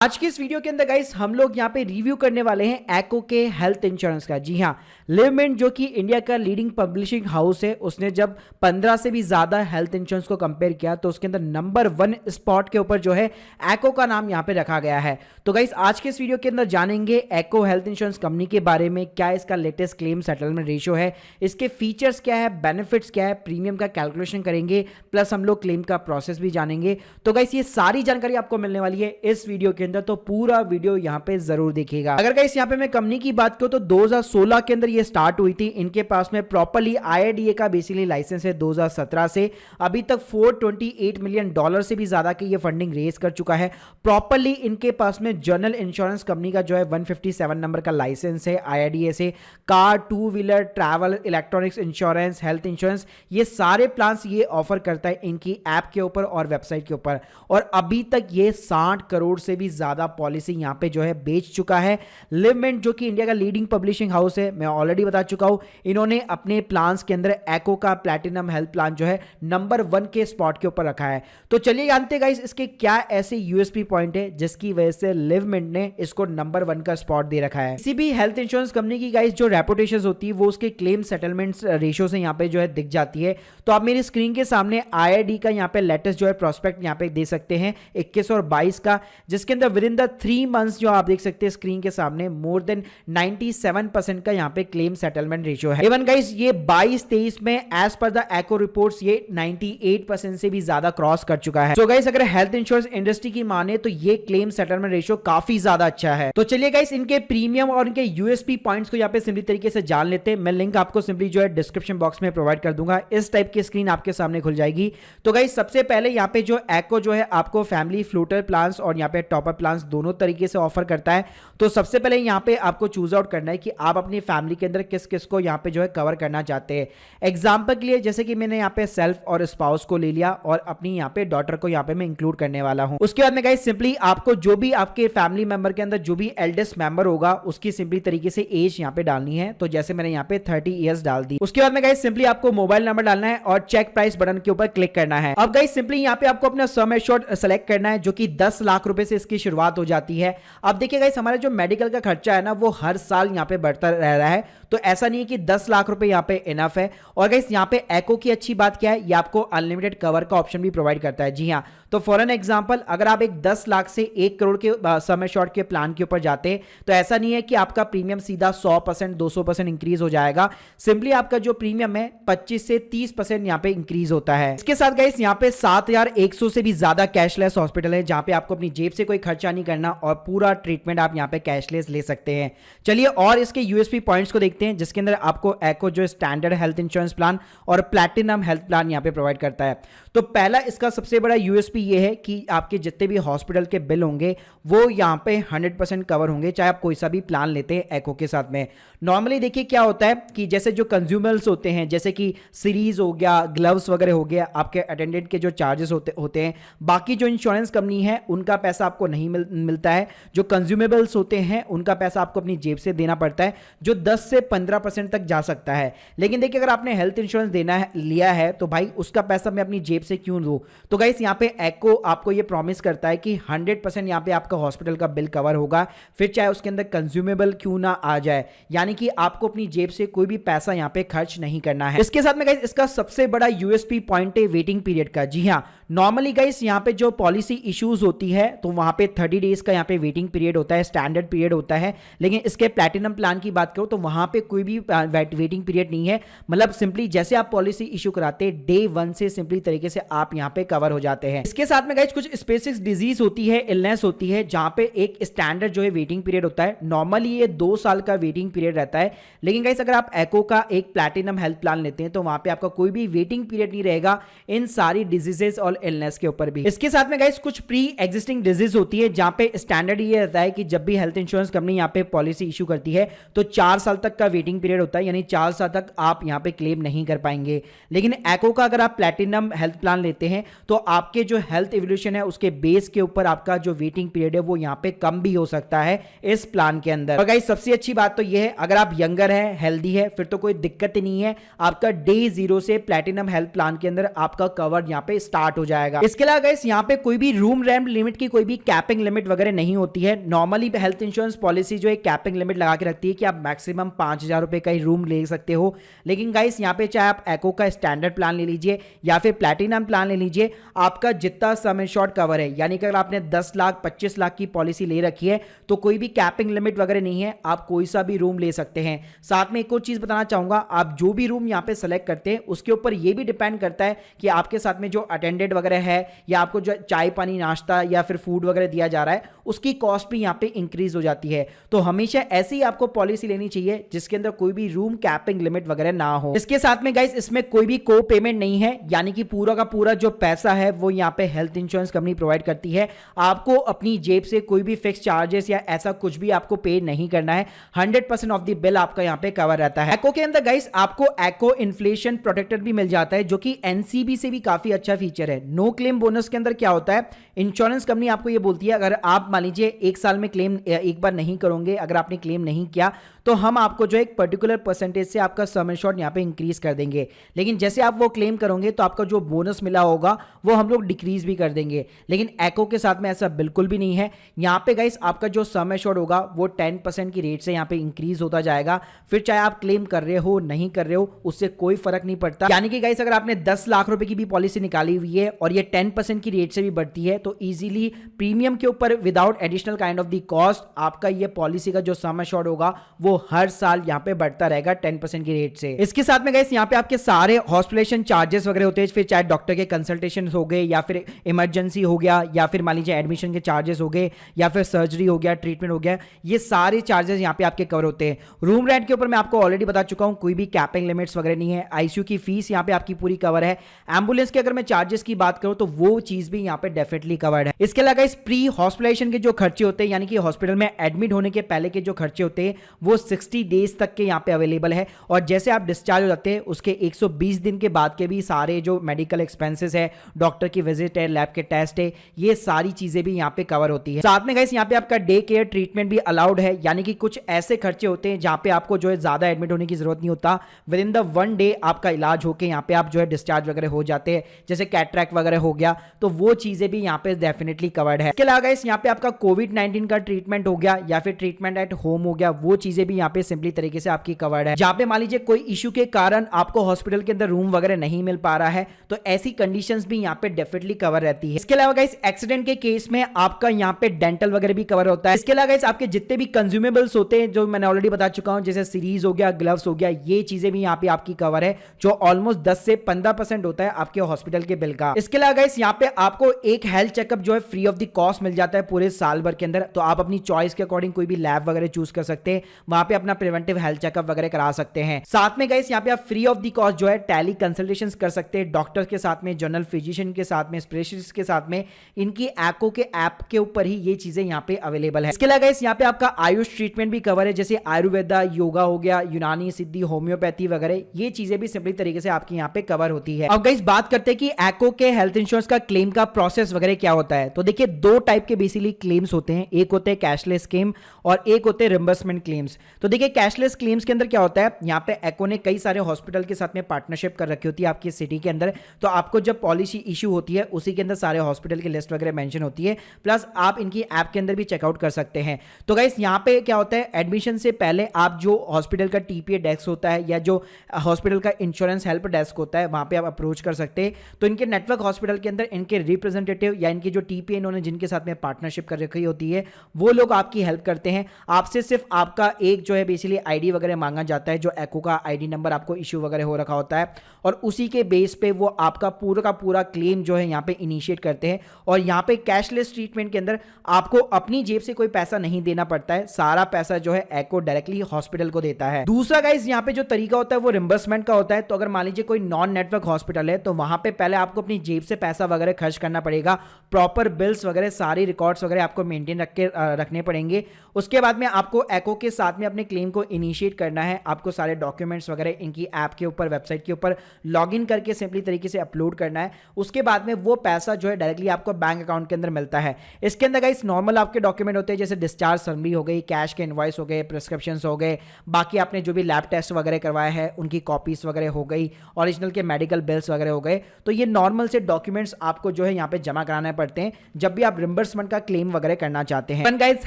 आज की इस वीडियो के अंदर गाइस हम लोग यहाँ पे रिव्यू करने वाले हैं एको के हेल्थ इंश्योरेंस का। जी हाँ, लिवमिंट जो कि इंडिया का लीडिंग पब्लिशिंग हाउस है, उसने जब 15 से भी ज्यादा हेल्थ इंश्योरेंस को कंपेयर किया तो उसके अंदर नंबर 1 स्पॉट के ऊपर जो है एको का नाम यहाँ पे रखा गया है। तो गाइस आज के इस वीडियो के अंदर जानेंगे एको हेल्थ इंश्योरेंस कंपनी के बारे में, क्या इसका लेटेस्ट क्लेम सेटलमेंट रेशियो है, इसके फीचर्स क्या है, बेनिफिट्स क्या है, प्रीमियम का कैलकुलेशन करेंगे, प्लस हम लोग क्लेम का प्रोसेस भी जानेंगे। तो गाइस ये सारी जानकारी आपको मिलने वाली है इस वीडियो के अंदर, तो पूरा वीडियो यहां पे जरूर देखिएगा। अगर गाइस यहां पे मैं कंपनी की बात करूं तो 2016 के अंदर ये स्टार्ट हुई थी। इनके पास में प्रॉपर्ली IRDA का बेसिकली लाइसेंस है 2017 से। अभी तक $428 मिलियन से भी ज्यादा की ये फंडिंग रेज कर चुका है। प्रॉपर्ली इनके पास में जनरल इंश्योरेंस कंपनी का जो है 157 नंबर का लाइसेंस है IRDA से। Car, two wheeler, travel, electronics insurance, health insurance, ये सारे प्लान्स ये ऑफर करता है इनकी ऐप के ऊपर और वेबसाइट के ऊपर। और अभी तक ये 60 करोड़ से भी ज्यादा पॉलिसी यहां पे जो है बेच चुका है। लिवमिंट जो कि इंडिया का लीडिंग पब्लिशिंग हाउस है, मैं ऑलरेडी बता चुका हूं, इन्होंने अपने प्लान्स के अंदर एको का प्लैटिनम हेल्थ प्लान जो है नंबर 1 के स्पॉट के ऊपर रखा है। तो चलिए जानते हैं गाइस इसके क्या ऐसे यूएसपी पॉइंट है जिसकी वजह से लिवमिंट ने इसको नंबर 1 का स्पॉट दे रखा है। किसी भी हेल्थ इंश्योरेंस कंपनी की गाइस जो रेपुटेशन होती है वो उसके क्लेम सेटलमेंट रेशियो से यहां पे जो है दिख जाती है। तो आप मेरी स्क्रीन के सामने IRD का यहां पे लेटेस्ट जो है प्रोस्पेक्ट यहां पे दे सकते हैं 21 और 22 का, जिसके अंदर विद इन द 3 मंथ्स जो आप देख सकते हैं स्क्रीन के सामने मोर देन 97% का यहां पे क्लेम सेटलमेंट रेशियो है। इवन गाइस ये 22-23 में as per the echo reports ये 98% से भी ज्यादा क्रॉस कर चुका है। सो गाइस अगर हेल्थ इंश्योरेंस इंडस्ट्री की माने तो ये क्लेम सेटलमेंट रेशियो काफी ज्यादा अच्छा है। तो चलिए गाइस इनके प्रीमियम और इनके यूएसपी पॉइंट्स को यहां पे सिंपली तरीके से जान लेते हैं। मैं लिंक आपको सिंपली जो है डिस्क्रिप्शन बॉक्स में प्रोवाइड कर दूंगा। इस टाइप की स्क्रीन आपके सामने खुल जाएगी। तो गाइस सबसे पहले यहां पे जो एको जो है आपको फैमिली फ्लोटर प्लान्स और यहां पे टॉपअप प्लान्स दोनों तरीके से ऑफर करता है। तो सबसे पहले यहां पे आपको चूज आउट करना है कि आप अपनी फैमिली के अंदर किस किस को यहां पे जो है कवर करना चाहते हैं। एग्जांपल के लिए जैसे कि मैंने यहां पे सेल्फ और स्पाउस को ले लिया और अपनी यहां पे डॉटर को यहां पे मैं इंक्लूड करने वाला हूं। उसके बाद में गाइस सिंपली आपको जो भी आपके फैमिली मेंबर के अंदर जो भी एल्डेस्ट मेंबर होगा उसकी सिंपली तरीके से एज यहां पे डालनी है। तो जैसे मैंने यहां पे 30 ईयर्स डाल दी। उसके बाद में गाइस सिंपली आपको मोबाइल नंबर डालना है और चेक प्राइस बटन के ऊपर क्लिक करना है। अब गाइस सिंपली यहां पे आपको अपना सम एश्योर्ड सेलेक्ट करना है जो कि 10 लाख रुपए से इसकी शुरुआत हो जाती है। अब देखिए गाइस हमारा जो मेडिकल का खर्चा है ना वो हर साल यहां पे बढ़ता रह रहा है। तो ऐसा नहीं है कि 10 लाख रुपए यहां पे इनफ है। और गाइस यहां पे एको की अच्छी बात क्या है, ये आपको अनलिमिटेड कवर का ऑप्शन भी प्रोवाइड करता है। जी हां, तो फॉर एन एग्जांपल अगर आप एक 10 लाख से 1 करोड़ के सम एश्योर्ड के प्लान के ऊपर जाते हैं तो ऐसा नहीं है कि आपका प्रीमियम सीधा 100% 200% इंक्रीज हो जाएगा। सिंपली आपका जो प्रीमियम है 25 से 30% यहां पे इंक्रीज होता है। इसके साथ गाइस यहां पे 7100 से भी ज्यादा कैशलेस हॉस्पिटल है जहां पे आपको अपनी जेब से कोई खर्चा नहीं करना और पूरा ट्रीटमेंट आप यहां पे कैशलेस ले सकते हैं। चलिए और इसके यूएसपी पॉइंट्स को देखते हैं जिसके अंदर आपको एको जो स्टैंडर्ड हेल्थ इंश्योरेंस प्लान और प्लैटिनम हेल्थ प्लान यहां पे प्रोवाइड करता है। तो पहला इसका सबसे बड़ा यूएसपी ये है कि आपके जितने भी हॉस्पिटल के बिल होंगे वो यहां पे 100% कवर होंगे चाहे आप कोई सा भी प्लान लेते हैं एको के साथ में। नॉर्मली देखिए क्या होता है कि जैसे जो कंज्यूमर्स होते हैं जैसे कि सीरीज हो गया, ग्लव्स वगैरह हो गया, आपके अटेंडेंट के जो चार्जेस होते हैं, बाकी जो इंश्योरेंस कंपनी है उनका पैसा आपको नहीं मिलता है। जो कंज्यूमेबल्स होते हैं उनका पैसा आपको अपनी जेब से देना पड़ता है जो 10 से 15% तक जा सकता है। लेकिन देखिए अगर आपने हेल्थ इंश्योरेंस लिया है तो भाई उसका पैसा मैं अपनी जेब से क्यों दूं। तो गाइस यहां पे एको आपको ये प्रॉमिस करता है कि 100% यहां पे आपका हॉस्पिटल का बिल कवर होगा, फिर चाहे उसके अंदर कंज्यूमेबल क्यों ना आ जाए, यानी कि आपको अपनी जेब से कोई भी पैसा यहां पे खर्च नहीं करना है। इसके साथ में गाइस इसका सबसे बड़ा यूएसपी पॉइंट है वेटिंग पीरियड का। जी हां, नॉर्मली गाइस यहां पे जो पॉलिसी इश्यूज होती है तो वहां पे 30 डेज का यहां पे वेटिंग पीरियड होता है, स्टैंडर्ड पीरियड होता है। लेकिन इसके प्लैटिनम प्लान की बात करो तो वहां पे कोई भी वेटिंग पीरियड नहीं है। मतलब सिंपली जैसे आप पॉलिसी इशू कराते हैं डे 1 से सिंपली तरीके से आप यहां पे कवर हो जाते हैं। इसके साथ में गाइस कुछ स्पेसिफिक डिजीज होती है, इलनेस होती है जहां पे एक स्टैंडर्ड जो है वेटिंग पीरियड होता है। नॉर्मली ये 2 साल का वेटिंग पीरियड रहता है। लेकिन गाइस अगर आप एको का एक प्लैटिनम हेल्थ प्लान लेते हैं तो वहां पे आपका कोई भी वेटिंग पीरियड नहीं रहेगा इन सारी डिजीजेस और इलनेस के ऊपर भी। इसके साथ में गाइस कुछ प्री एग्जिस्टिंग डिजीज होती है जहां पे स्टैंडर्ड ये रहता है कि जब भी हेल्थ इंश्योरेंस कंपनी यहां पे पॉलिसी इशू करती है तो 4 साल तक का वेटिंग पीरियड होता है, यानी 4 साल तक आप यहां पे क्लेम नहीं कर पाएंगे। लेकिन एको का अगर आप प्लैटिनम हेल्थ प्लान लेते हैं तो आपके जो हेल्थ इवोल्यूशन है उसके बेस के ऊपर आपका जो वेटिंग पीरियड है वो यहां पे कम भी हो सकता है इस प्लान के अंदर। और गाइस सबसे अच्छी बात तो ये है अगर आप यंगर है, हेल्दी है, फिर तो कोई दिक्कत ही नहीं है। आपका डे 0 से प्लैटिनम हेल्थ प्लान के अंदर आपका कवर यहां पे स्टार्ट हो जाएगा। इसके अलावा गाइस यहां पे कोई भी रूम रेंट लिमिट की कोई भी कैप कैपिंग लिमिट वगैरह नहीं होती है। नॉर्मली हेल्थ इंश्योरेंस पॉलिसी जो है कैपिंग लिमिट लगा के रखती है कि आप मैक्सिमम 5,000 रुपये का ही रूम ले सकते हो। लेकिन गाइस यहाँ पे चाहे आप एको का स्टैंडर्ड प्लान ले लीजिए या फिर प्लैटिनम प्लान ले लीजिए, आपका जितना सम एश्योर्ड कवर है, यानी कि अगर आपने 10 लाख 25 लाख की पॉलिसी ले रखी है तो कोई भी कैपिंग लिमिट वगैरह नहीं है, आप कोई सा भी रूम ले सकते हैं। साथ में एक और चीज बताना चाहूंगा, आप जो भी रूम यहाँ पे सेलेक्ट करते हैं उसके ऊपर ये भी डिपेंड करता है कि आपके साथ में जो अटेंडेंट वगैरह है या आपको जो चाय पानी नाश्ता या फिर फूड वगैरह दिया जा रहा है उसकी कॉस्ट भी यहाँ पे इंक्रीज हो जाती है। तो हमेशा ऐसी ही आपको पॉलिसी लेनी चाहिए जिसके अंदर कोई भी रूम कैपिंग लिमिट वगैरह ना हो। इसके साथ में गाइस इसमें कोई भी को पेमेंट नहीं है, यानी कि पूरा का पूरा जो पैसा है वो यहाँ पे हेल्थ इंश्योरेंस कंपनी प्रोवाइड करती है। आपको अपनी जेब से कोई भी फिक्स चार्जेस या ऐसा कुछ भी आपको पे नहीं करना है। 100% ऑफ द बिल आपका यहाँ पे कवर रहता है। एको के अंदर गाइस आपको एको इन्फ्लेशन प्रोटेक्टर भी मिल जाता है, जो कि एनसीबी से भी काफी अच्छा फीचर है। नो क्लेम बोनस के अंदर क्या होता है, इंश्योरेंस कंपनी आपको ये बोलती है अगर आप मान लीजिए एक साल में क्लेम एक बार नहीं करोगे, अगर आपने क्लेम नहीं किया तो हम आपको जो एक पर्टिकुलर परसेंटेज से आपका सम एश्योर्ड यहाँ पे इंक्रीज कर देंगे। लेकिन जैसे आप वो क्लेम करोगे तो आपका जो बोनस मिला होगा वो हम लोग डिक्रीज भी कर देंगे। लेकिन एको के साथ में ऐसा बिल्कुल भी नहीं है। यहाँ पे गाइस आपका जो सम एश्योर्ड होगा वो 10% की रेट से यहाँ पे इंक्रीज होता जाएगा। फिर चाहे आप क्लेम कर रहे हो नहीं कर रहे हो उससे कोई फर्क नहीं पड़ता। यानी कि गाइस अगर आपने 10 लाख रुपए की भी पॉलिसी निकाली हुई है और ये 10% की रेट से भी बढ़ती है तो इजीली प्रीमियम के ऊपर without additional kind of the cost आपका ये पॉलिसी का जो सम एश्योर्ड होगा वो हर साल यहाँ पे बढ़ता रहेगा 10% की रेट से। इसके साथ में गाइस यहाँ पे आपके सारे हॉस्पिटलाइजेशन चार्जेस वगैरह होते हैं, फिर चाहे डॉक्टर के कंसल्टेशन हो गए या फिर इमरजेंसी हो गया या फिर मान लीजिए एडमिशन के चार्जेस हो गए या फिर सर्जरी हो गया, ट्रीटमेंट हो गया, ये सारे चार्जेस यहाँ पे आपके कवर होते हैं। रूम रेंट के ऊपर मैं आपको ऑलरेडी बता चुका हूँ, कोई भी कैपिंग लिमिट्स वगैरह नहीं है। आईसीयू की फीस यहाँ पे आपकी पूरी कवर है। एम्बुलेंस के अगर मैं चार्जेस की बात करूँ तो वो चीज भी यहाँ पे डेफिनेटली कवर्ड है। इसके अलावा इस प्री हॉस्पिटलाइजेशन के जो खर्चे होते हैं, यानी कि हॉस्पिटल में एडमिट होने के पहले के जो खर्चे होते हैं वो 60 डेज तक के यहाँ पे अवेलेबल है। और जैसे आप डिस्चार्ज हो जाते हैं उसके 120 दिन के बाद के भी सारे जो मेडिकल एक्सपेंसेस है, डॉक्टर की विजिट है, लैब के टेस्ट है, ये सारी चीजें भी यहाँ पे कवर होती है। साथ में गाइस यहाँ पे आपका डे केयर ट्रीटमेंट भी अलाउड है, यानी कि कुछ ऐसे खर्चे होते हैं जहाँ पे आपको जो है ज्यादा एडमिट होने की जरूरत नहीं होता, विद इन द 1 डे आपका इलाज होके यहाँ पे आप जो है डिस्चार्ज वगैरह हो जाते हैं। जैसे कैटरैक्ट वगैरह हो गया तो वो चीजें भी यहाँ पे डेफिनेटली कवर्ड है। इसके अलावा गाइस यहाँ पे आपका कोविड-19 का ट्रीटमेंट हो गया या फिर ट्रीटमेंट एट होम हो गया, वो चीजें भी यहाँ पे सिंपली तरीके से आपकी कवर्ड है। जहां पे मान लीजिए कोई इशू के कारण आपको हॉस्पिटल के अंदर रूम वगैरह नहीं मिल पा रहा है तो ऐसी कंडीशंस भी यहाँ पे डेफिनेटली कवर रहती है। इसके अलावा गाइस एक्सीडेंट के केस में आपका यहाँ पे डेंटल वगैरह भी कवर होता है। इसके अलावा गाइस आपके जितने भी कंज्यूमेबल्स होते हैं जो मैंने ऑलरेडी बता चुका हूं, जैसे सीरीज हो गया, ग्लव्स हो गया, ये चीजें भी यहाँ पे आपकी कवर है, जो ऑलमोस्ट 10 से 15% होता है आपके हॉस्पिटल के बिल का। इसके अलावा गाइस यहाँ पे आपको एक हेल्थ चेकअप जो है फ्री ऑफ द कॉस्ट मिल जाता है पूरे साल भर के अंदर। तो आप अपनी चॉइस के अकॉर्डिंग कोई भी लैब वगैरह चूज कर सकते हैं, वहां पे अपना प्रिवेंटिव हेल्थ चेकअप वगैरह करा सकते हैं। साथ में गाइस यहाँ पे आप फ्री ऑफ द कॉस्ट जो है टैली कंसल्टेशंस कर सकते हैं डॉक्टर के साथ में, जनरल फिजिशियन के साथ में, स्पेशलिस्ट के साथ में। इनकी एको के ऐप के ऊपर ही ये चीजें यहाँ पे अवेलेबल है। इसके अलावा गाइस यहाँ पे आपका आयुष ट्रीटमेंट भी कवर है, जैसे आयुर्वेदा, योगा हो गया, यूनानी सिद्धि, होम्योपैथी वगैरह, ये चीजें भी सिंपली तरीके से आपकी यहाँ पे कवर होती है। अब गाइस बात करते हैं कि एको के हेल्थ इंश्योरेंस का क्लेम का प्रोसेस वगैरह क्या होता है। तो देखिए 2 टाइप के बेसिकली क्लेम्स होते हैं, एक होते हैं कैशलेस क्लेम और एक होते हैं रिम्बर्समेंट क्लेम्स। तो देखिए कैशलेस क्लेम्स के अंदर क्या होता है, यहाँ पे एको ने कई सारे हॉस्पिटल के साथ में पार्टनरशिप कर रखी होती है आपकी सिटी के अंदर। तो आपको जब पॉलिसी इशू होती है उसी के अंदर सारे हॉस्पिटल की लिस्ट वगैरह मेंशन होती है, प्लस आप इनकी ऐप के अंदर भी चेकआउट कर सकते हैं। तो गाइस यहाँ पे क्या होता है, एडमिशन से पहले आप जो हॉस्पिटल का टीपीए डेस्क होता है या जो हॉस्पिटल का इंश्योरेंस हेल्प डेस्क होता है वहां पे आप अप्रोच कर सकते हैं। तो इनके नेटवर्क हॉस्पिटल के अंदर इनके रिप्रेजेंटेटिव या इनकी जो टीपीए इन्होंने जिनके साथ में पार्टनरशिप कर रखी होती है वो लोग आपकी हेल्प करते हैं। आपसे सिर्फ आपका एक जो है बेसिकली आईडी वगैरह मांगा जाता है, जो एको का आईडी नंबर आपको इश्यू वगैरह हो रखा होता है, और उसी के बेस पे वो आपका पूरा का पूरा क्लेम जो है यहाँ पे इनिशिएट करते हैं। और यहाँ पे कैशलेस ट्रीटमेंट के अंदर आपको अपनी जेब से कोई पैसा नहीं देना पड़ता है, सारा पैसा जो है एको डायरेक्टली हॉस्पिटल को देता है। दूसरा गाइस यहाँ पे जो तरीका होता है वो रिम्बर्समेंट का होता है। तो अगर मान लीजिए कोई नॉन नेटवर्क हॉस्पिटल है तो वहां पे पहले आपको अपनी जेब से पैसा वगैरह खर्च करना पड़ेगा, प्रॉपर बिल्स वगैरह सारी रिकॉर्ड्स वगैरह आपको मेंटेन रखने पड़ेंगे। उसके बाद में आपको एको के साथ में अपने क्लेम को इनिशिएट करना है, आपको सारे डॉक्यूमेंट्स वगैरह इनकी ऐप के ऊपर, वेबसाइट के ऊपर लॉगिन करके सिंपली तरीके से अपलोड करना है। उसके बाद में वो पैसा जो है डायरेक्टली आपको बैंक अकाउंट के अंदर मिलता है। इसके अंदर गाइस नॉर्मल आपके डॉक्यूमेंट होते हैं, जैसे डिस्चार्ज समरी हो गई, कैश के इनवॉइस हो गए, प्रिस्क्रिप्शंस हो गए, बाकी आपने जो भी लैब टेस्ट वगैरह करवाया है उनकी कॉपीज वगैरह हो गई, ओरिजिनल के मेडिकल बिल्स वगैरह हो गए। तो ये नॉर्मल से डॉक्यूमेंट्स आपको जो है यहाँ पे जमा कराने पड़ते हैं। जब भी आप रियम्बर्समेंट का क्लेम वगैरह करना चाहते हैं। गाइस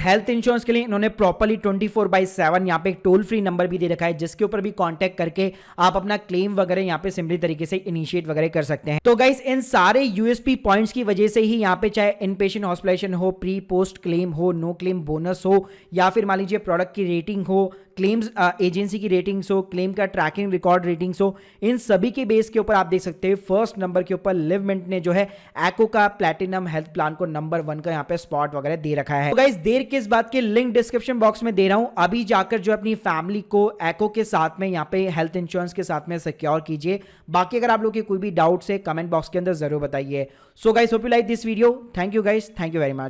हेल्थ इंश्योरेंस के लिए इन्होंने प्रॉपर्ली 24/7 यहाँ पे एक टोल फ्री नंबर भी दे रखा है, जिसके ऊपर भी कॉन्टैक्ट करके आप अपना क्लेम वगैरह यहाँ पे सिंपली तरीके से इनिशिएट वगैरह कर सकते हैं। तो गाइस इन सारे यूएसपी पॉइंट्स की वजह से ही यहाँ पे चाहे इन पेशेंट हॉस्पिटलाइजेशन हो, प्री पोस्ट क्लेम हो, नो क्लेम बोनस हो, या फिर मान लीजिए प्रोडक्ट की रेटिंग हो, क्लेम्स एजेंसी की रेटिंग्स हो, क्लेम का ट्रैकिंग रिकॉर्ड रेटिंग्स हो, इन सभी के बेस के ऊपर आप देख सकते हैं फर्स्ट नंबर के ऊपर लिवमिंट ने जो है एको का प्लैटिनम हेल्थ प्लान को नंबर 1 का यहाँ पे स्पॉट वगैरह दे रखा है। तो गाइस देर किस बात की, लिंक डिस्क्रिप्शन बॉक्स में दे रहा हूं, अभी जाकर जो अपनी फैमिली को एको के साथ में यहाँ पे हेल्थ इंश्योरेंस के साथ में सिक्योर कीजिए। बाकी अगर आप लोग के कोई भी डाउट्स है कमेंट बॉक्स के अंदर जरूर बताइए। So guys hope you like this video. Thank you guys, thank you very much.